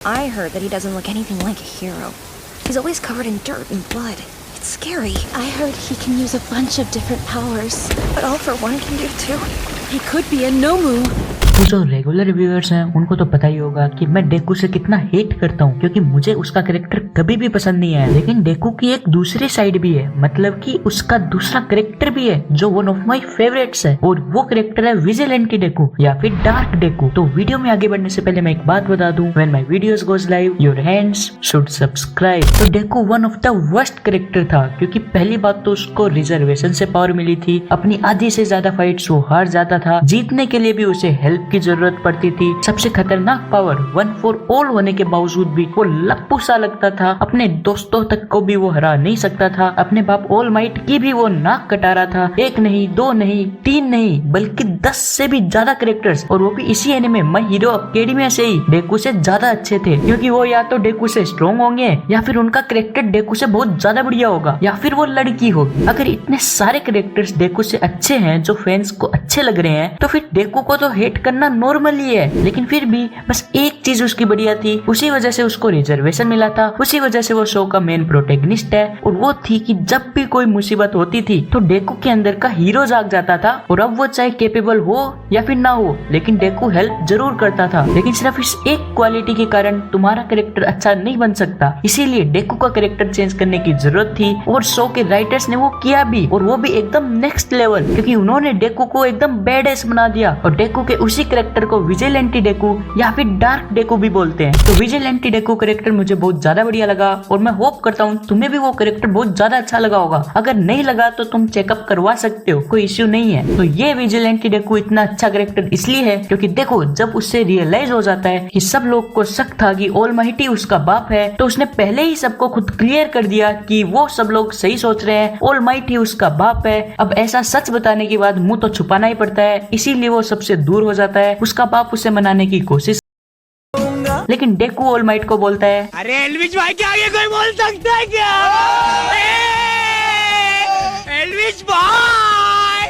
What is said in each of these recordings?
I heard that he doesn't look anything like a hero. He's always covered in dirt and blood. It's scary. I heard he can use a bunch of different powers. But All For One can do too. He could be a Nomu. तो जो regular viewers हैं उनको तो पता ही होगा कि मैं डेकू से कितना हेट करता हूँ, क्योंकि मुझे उसका कैरेक्टर कभी भी पसंद नहीं आया। लेकिन डेकू की एक दूसरी साइड भी है, मतलब कि उसका दूसरा कैरेक्टर भी है जो वन ऑफ माय फेवरेट्स है, और वो कैरेक्टर है विजिलेंटी डेकू या फिर डार्क डेकू। तो वीडियो में आगे बढ़ने से पहले मैं एक बात बता दूं, when my videos goes live your hands should subscribe. तो Deku one of the worst character था, क्योंकि पहली बात तो उसको रिजर्वेशन से पावर मिली थी, अपनी आधी से ज्यादा फाइट्स वो हार जाता था, जीतने के लिए भी उसे हेल्प की जरूरत पड़ती थी। सबसे खतरनाक पावर 1 for all होने के बावजूद भी वो लप्पू सा लगता था, अपने दोस्तों तक को भी वो हरा नहीं सकता था, अपने बाप ऑल माइट की भी वो नाक कटा रहा था। एक नहीं, दो नहीं, तीन नहीं, बल्कि 10 से भी ज्यादा कैरेक्टर्स, और वो भी इसी एनिमे माय हीरो अकेडेमिया से ही डेकू से ज्यादा अच्छे थे, क्योंकि वो या तो डेकू से स्ट्रॉन्ग होंगे या फिर उनका कैरेक्टर डेकू से बहुत ज्यादा बढ़िया होगा, या फिर वो लड़की होगी। अगर इतने सारे कैरेक्टर्स डेकू से अच्छे हैं जो फैंस को अच्छे लग रहे हैं, तो फिर डेकू को तो हेट करना नॉर्मली है। लेकिन फिर भी बस एक चीज उसकी बढ़िया थी, उसी वजह से उसको रिजर्वेशन मिला था, उसी वजह से वो शो का मेन प्रोटेगनिस्ट है, और वो थी कि जब भी कोई मुसीबत होती थी तो डेकू के अंदर का हीरो जाग जाता था, और अब वो चाहे कैपेबल हो या फिर ना हो, लेकिन डेकू हेल्प जरूर करता था। लेकिन सिर्फ इस एक क्वालिटी के कारण तुम्हारा कैरेक्टर अच्छा नहीं बन सकता, इसीलिए डेकू का कैरेक्टर चेंज करने की जरूरत थी, और शो के राइटर्स ने वो किया भी, और वो भी एकदम नेक्स्ट लेवल, क्योंकि उन्होंने डेकू को एकदम बेडेस बना दिया, और डेकू के उसी कैरेक्टर को विजिलेंटी डेकू या फिर डार्क डेकू भी बोलते हैं। तो विजिलेंटी डेकू कैरेक्टर मुझे बहुत ज्यादा बढ़िया लगा, और मैं होप करता हूँ तुम्हें भी वो कैरेक्टर बहुत ज्यादा अच्छा लगा होगा। अगर नहीं लगा तो तुम चेकअप करवा सकते हो, कोई इश्यू नहीं है। तो ये विजिलेंटी डेकू इतना अच्छा कैरेक्टर इसलिए है क्योंकि देखो, जब उससे रियलाइज हो जाता है कि सब लोग को शक था कि ऑलमाइटी उसका बाप है, तो उसने पहले ही सबको खुद क्लियर कर दिया कि वो सब लोग सही सोच रहे हैं, ऑलमाइटी उसका बाप है। अब ऐसा सच बताने के बाद मुंह तो छुपाना ही पड़ता है, इसीलिए वो सबसे दूर हो जाता है। उसका बाप उसे मनाने की कोशिश, लेकिन डेकू ऑलमाइट को बोलता है, अरे एल्विश भाई के आगे कोई बोल सकता है क्या? एल्विश भाई!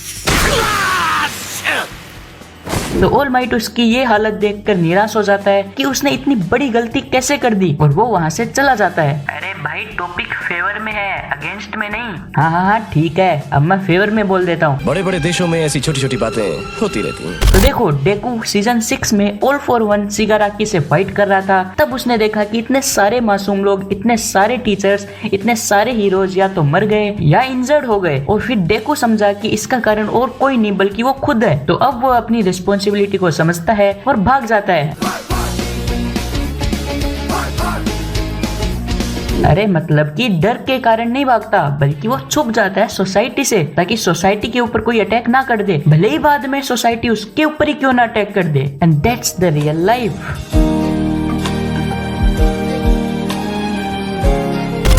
तो ऑलमाइट उसकी ये हालत देखकर निराश हो जाता है कि उसने इतनी बड़ी गलती कैसे कर दी, और वो वहाँ से चला जाता है। अरे भाई, टॉपिक फेवर में है, अगेंस्ट में नहीं। हाँ, ठीक है, अब मैं फेवर में बोल देता हूँ। बड़े बड़े देशों में ऐसी छोटी छोटी बातें होती रहती हैं। तो देखो, डेकू सीजन 6 में ऑल फॉर वन शिगाराकी से फाइट कर रहा था, तब उसने देखा कि इतने सारे मासूम लोग, इतने सारे टीचर्स, इतने सारे हीरोज या तो मर गए या इंजर्ड हो गए, और फिर डेकू समझा कि इसका कारण और कोई नहीं बल्कि वो खुद है। तो अब वो अपनी रिस्पॉन्सिबिलिटी को समझता है और भाग जाता है। अरे मतलब कि डर के कारण नहीं भागता, बल्कि वो छुप जाता है सोसाइटी से, ताकि सोसाइटी के ऊपर कोई अटैक ना कर दे, भले ही बाद में सोसाइटी उसके ऊपर ही क्यों ना अटैक कर दे। And that's the real life.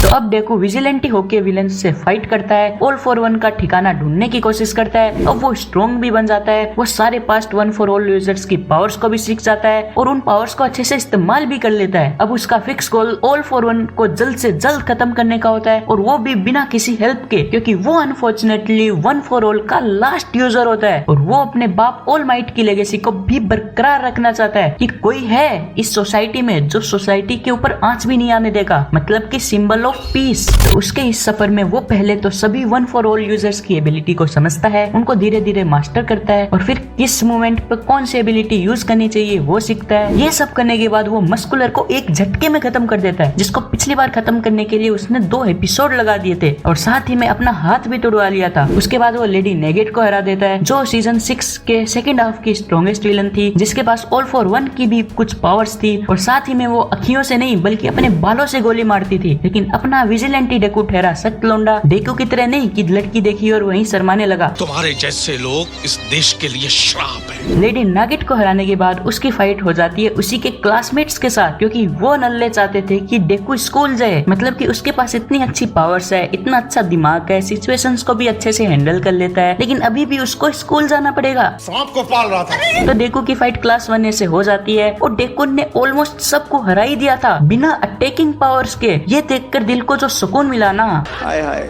तो अब डेकू विजिलेंटी होके विलन से फाइट करता है, ऑल फॉर वन का ठिकाना ढूंढने की कोशिश करता है। अब वो स्ट्रॉन्ग भी बन जाता है, वो सारे पास्ट 1 for all यूजर्स की पावर्स को भी सीख जाता है, और उन पावर्स को अच्छे से इस्तेमाल भी कर लेता है। अब उसका fix goal all for one को जल्द से जल्द खत्म करने का होता है, और वो भी बिना किसी हेल्प के, क्योंकि वो अनफॉर्चुनेटली 1 for all का लास्ट यूजर होता है, और वो अपने बाप ऑल माइट की लेगेसी को भी बरकरार रखना चाहता है कि कोई है इस सोसाइटी में जो सोसाइटी के ऊपर आंच भी नहीं आने देगा, मतलब कि सिंबल ऑफ पीस। तो उसके इस सफर में वो पहले तो सभी 1 for all यूजर्स की एबिलिटी को समझता है, उनको धीरे धीरे मास्टर करता है, और फिर किस मोमेंट पे कौन सी एबिलिटी यूज करनी चाहिए वो सीखता है। ये सब करने के बाद वो मस्कुलर को एक झटके में खत्म कर देता है, जिसको पिछली बार खत्म करने के लिए उसने 2 एपिसोड लगा दिए थे, और साथ ही में अपना हाथ भी तोड़वा लिया था। उसके बाद वो लेडी नेगेट को हरा देता है, जो सीजन 6 के सेकेंड हाफ की स्ट्रॉन्गेस्ट विलन थी, जिसके पास ऑल फॉर वन की भी कुछ पावर्स थी, और साथ ही में वो अखियों से नहीं बल्कि अपने बालों से गोली मारती थी। लेकिन अपना विजिलेंटी डेकू ठहरा सख्त लौंडा, डेकू की तरह नहीं कि लड़की देखी और वहीं शर्माने लगा। तुम्हारे जैसे लोग इस देश के लिए श्राप है। लेडी नागिट को हराने के बाद उसकी फाइट हो जाती है उसी के क्लासमेट्स के साथ, क्योंकि वो नल्ले चाहते थे कि डेकू स्कूल जाए, मतलब कि उसके पास इतनी अच्छी पावर्स है, इतना अच्छा दिमाग है, सिचुएशंस को भी अच्छे से हैंडल कर लेता है, लेकिन अभी भी उसको स्कूल जाना पड़ेगा। सांप को पाल रहा था। तो डेकू की फाइट क्लास 1 से हो जाती है, और डेकू ने ऑलमोस्ट सबको हरा ही दिया था बिना अटैकिंग पावर्स के। ये देखकर दिल को जो सुकून मिला ना, हाय हाय,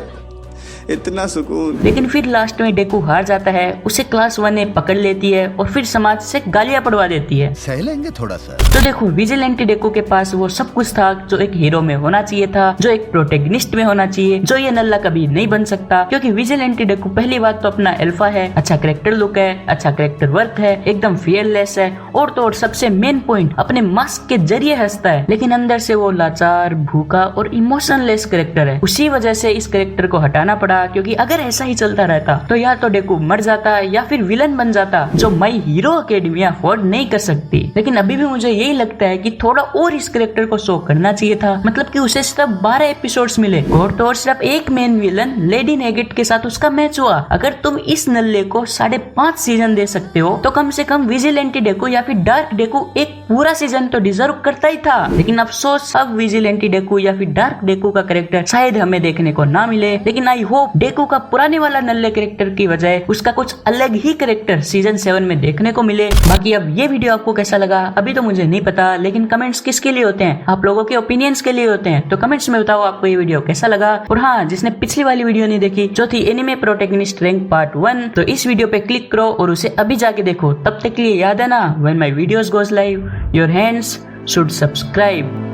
इतना सुकून। लेकिन फिर लास्ट में डेकू हार जाता है, उसे क्लास 1 ने पकड़ लेती है और फिर समाज से गालियां पड़वा देती है। सह लेंगे थोड़ा सा। तो देखो विजिलेंटी डेकू के पास वो सब कुछ था जो एक हीरो में होना चाहिए था, जो एक प्रोटेगनिस्ट में होना चाहिए, जो ये नल्ला कभी नहीं बन सकता। क्योंकि विजिलेंटी डेकू पहली बात तो अपना अल्फा है, अच्छा कैरेक्टर लुक है, अच्छा कैरेक्टर वर्क है, एकदम फियरलेस है, और तो और सबसे मेन पॉइंट अपने मास्क के जरिए हंसता है। लेकिन अंदर से वो लाचार, भूखा और इमोशनलेस कैरेक्टर है। उसी वजह से इस कैरेक्टर को हटाना पड़ा, क्योंकि अगर ऐसा ही चलता रहता तो या तो डेकू मर जाता या फिर विलन बन जाता, जो माई हीरो अकेडमी अफोर्ड नहीं कर सकती। लेकिन अभी भी मुझे यही लगता है कि थोड़ा और इस कैरेक्टर को शो करना चाहिए था, मतलब कि उसे सिर्फ 12 एपिसोड्स मिले और तो और सिर्फ एक मेन विलन लेडी नेगेट के साथ उसका मैच हुआ। अगर तुम इस नल्ले को 5.5 सीजन दे सकते हो तो कम से कम विजिलेंटी डेकू या फिर डार्क डेकू एक पूरा सीजन तो डिजर्व करता ही था। लेकिन अफसोस अब विजिलेंटी डेकू या फिर डार्क डेकू का कैरेक्टर शायद हमें देखने को ना मिले। लेकिन आई होप डेकू का पुराने वाला नल्ले कैरेक्टर की बजाय उसका कुछ अलग ही कैरेक्टर सीजन 7 में देखने को मिले। बाकी अब ये वीडियो आपको कैसा लगा अभी तो मुझे नहीं पता, लेकिन कमेंट्स किसके लिए होते हैं? आप लोगों के ओपिनियंस के लिए होते हैं। तो कमेंट्स में बताओ आपको ये वीडियो कैसा लगा। और हाँ, जिसने पिछली वाली वीडियो नहीं देखी जो थी एनिमे प्रोटैगनिस्ट रैंक पार्ट 1, तो इस वीडियो पे क्लिक करो और उसे अभी जाके देखो। तब तक के लिए याद है ना, when my videos goes live your hands should subscribe.